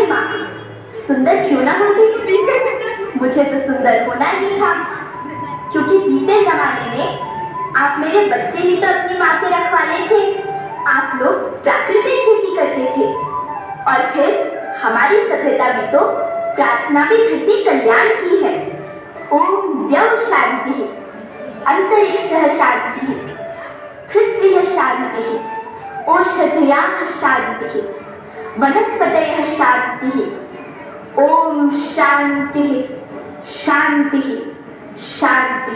माँ, सुंदर क्यों ना होती? मुझे तो सुंदर होना ही था, क्योंकि बीते जमाने में आप मेरे बच्चे ही तो अपनी माँ के रखवाले थे। आप लोग प्राकृतिक खेती करते थे और फिर हमारी सभ्यता में तो प्रार्थना भी धरती कल्याण की है। ओम द्यौ शांति, अंतरिक्षः शांति, पृथ्वी शांति, ओषधयः शांति, वनस्पतयः शांति। ओम शांति शांति शांति।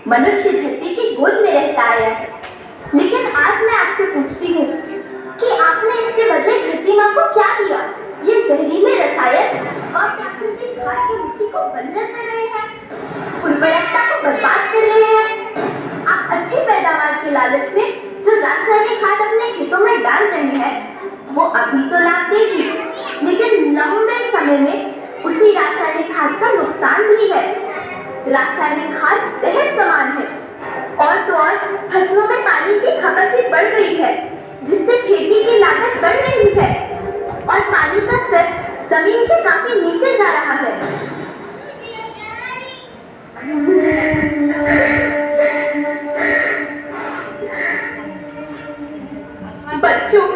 मनुष्य धरती की गोद में रहता आया है, लेकिन आज मैं आपसे पूछती हूँ कि आपने इसके बदले धरती माँ को क्या दिया? ये जहरीले रसायन और प्राकृतिक खाद की मिट्टी को बंजर कर रहे हैं, उर्वरकता को बर्बाद कर रहे हैं। आप अच्छी पैदावार के लालच में जो रासायनिक खाद अपने खेतों में डाल रहे हैं, वो अभी तो लाभ देगी, लेकिन लंबे समय में उसी रासायनिक खाद का नुकसान भी है। रासायनिक खाद जहर समान है, और तो और फसलों में पानी की खपत भी बढ़ गई है, जिससे खेती की लागत बढ़ रही है और पानी का स्तर जमीन के काफी नीचे जा रहा है। बच्चों,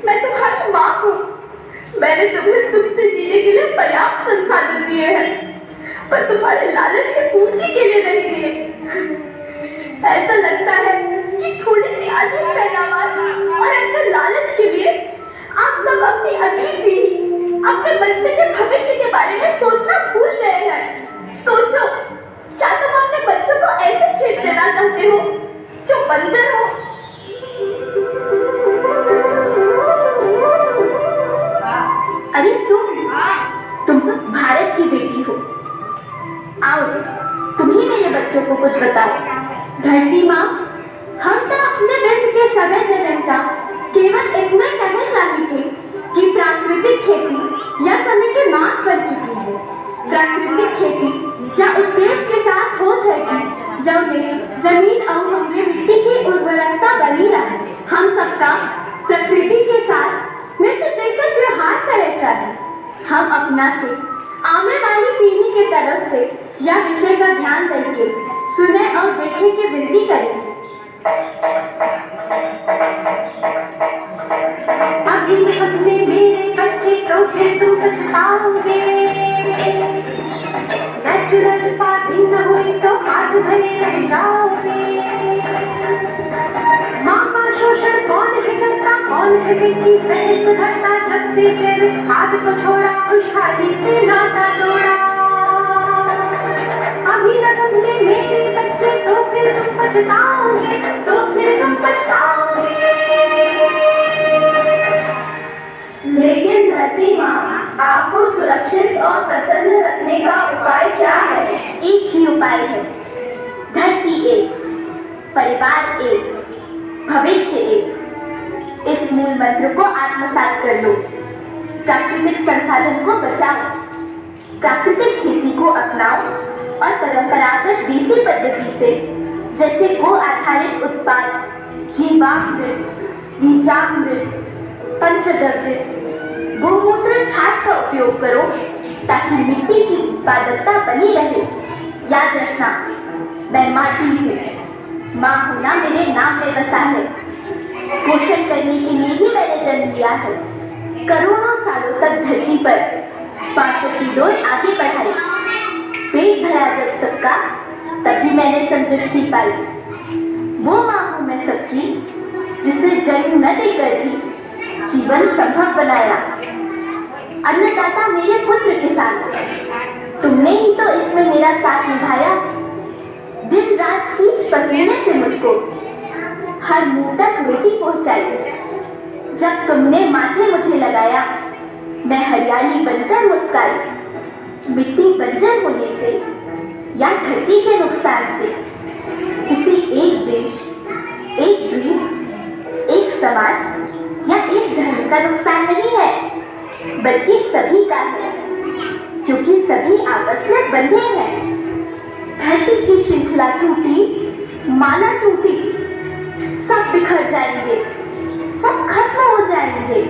मैं तुम्हारी माँ हूँ। मैंने तुम्हें सुख से जीने के लिए पर्याप्त संसाधन दिए हैं, पर तुम्हारे लालच की पूर्ति के लिए नहीं दिए। ऐसा लगता है कि थोड़ी सी अच्छी पैदावार और अपने लालच के लिए आप सब अपनी अगली पीढ़ी, अपने बच्चे के भविष्य के बारे में सोचना भूल गए हैं। सोचो, क्या तुम अपने बच्चों को ऐसे खेत देना चाहते हो जो बंजर हो? अरे तुम तो भारत की बेटी हो। आओ, तुम ही मेरे बच्चों को कुछ बताओ। धरती माँ, हम तो अपने वृद्ध के समय जनता केवल इतना कहना चाहते थे कि प्राकृतिक खेती या समय की मांग बन चुकी है। प्राकृतिक खेती या उद्देश्य के साथ होत है कि जब जमीन और हमारी मिट्टी की उर्वरकता बनी रहे। हम सबका प्रकृति के साथ मित्र जैसे व्यवहार करे चाहिए। हम अपना से आने वाली पीढ़ी के तरफ से यह विषय का ध्यान करके सुने और देखे की विनती करेंगे। अभी सपने मेरे बच्चे तो फिर तुम पछताओगे। नेचुरल फार्मिंग न हुई तो हाथ धरे रह जाओगे। माँ का शोषण कौन है करता, कौन है मिट्टी सहज सुधरता? जब से जैविक खाद को छोड़ा, खुशहाली से नाता जोड़ा। अभी न समझे मेरे बच्चे तो फिर तुम पछताओगे, तो फिर तुम पछताओगे। लेकिन धरती माँ, आपको सुरक्षित और प्रसन्न रखने का उपाय क्या है? एक ही उपाय है, धरती एक, परिवार एक, भविष्य एक। इस मूल मंत्र को आत्मसात कर लो। प्राकृतिक संसाधन को बचाओ, प्राकृतिक खेती को अपनाओ और परंपरागत देसी पद्धति से, जैसे गो आधारित उत्पाद, जीवामृत, बीजामृत, पंचगव्य, गोमूत्र छाछ का उपयोग करो, ताकि मिट्टी की उत्पादकता बनी रहे। याद रखना, मैं माटी हूँ, माँ होना मेरे नाम में बसा है। पोषण करने के लिए ही मैंने जन्म लिया है। करोड़ों सालों तक धरती पर स्वास्थ्य की डोर आगे बढ़ाई। पेट भरा जब सबका, तभी मैंने संतुष्टि पाई। वो माँ हूँ मैं सबकी, जिसने जन्म न देकर भी जीवन संभव बनाया। अन्नदाता मेरे पुत्र किसान, तुमने ही तो इसमें मेरा साथ निभाया। दिन रात सींच पसीने से मुझको हर मुंह तक रोटी पहुंचाई। जब तुमने माथे मुझे लगाया, मैं हरियाली बनकर मुस्काई। मिट्टी बंजर होने से या धरती के नुकसान से किसी एक देश, एक द्वीप, एक समाज या एक धर्म का नुकसान नहीं है, बल्कि सभी का है, क्योंकि सभी आपस में बंधे हैं। धरती की श्रृंखला टूटी, माना टूटी, सब बिखर जाएंगे, सब खत्म हो जाएंगे।